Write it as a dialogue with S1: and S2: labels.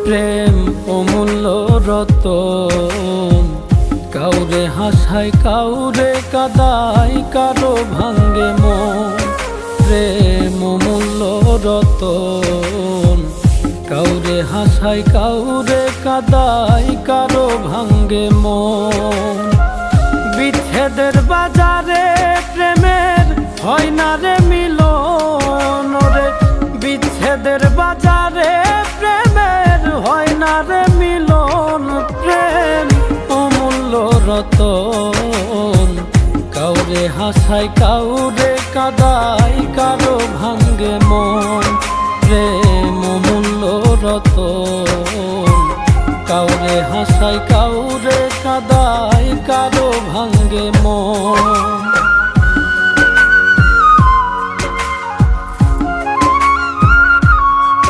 S1: প্রেম অমূল্য রতন, কাউরে হাসায় কাউরে কাদায়, কারো ভাঙ্গে মন। প্রেম অমূল্য রতন, কাউরে হাসায় কাউরে কাদায়, কারো ভাঙ্গে মন। বিচ্ছেদের বাজারে প্রেমের হয় না রে মিলন রে, বিচ্ছেদের বাজারে প্রেমের হয় না রে মিলন। প্রেম অমূল্য রতন, কাউরে হাসায় কাউরে কাদায়, কারো ভাঙ্গে মন। প্রেম অমূল্য রতন, কাউরে হাসায় কাউরে কাদায়, কারো ভাঙ্গে মন।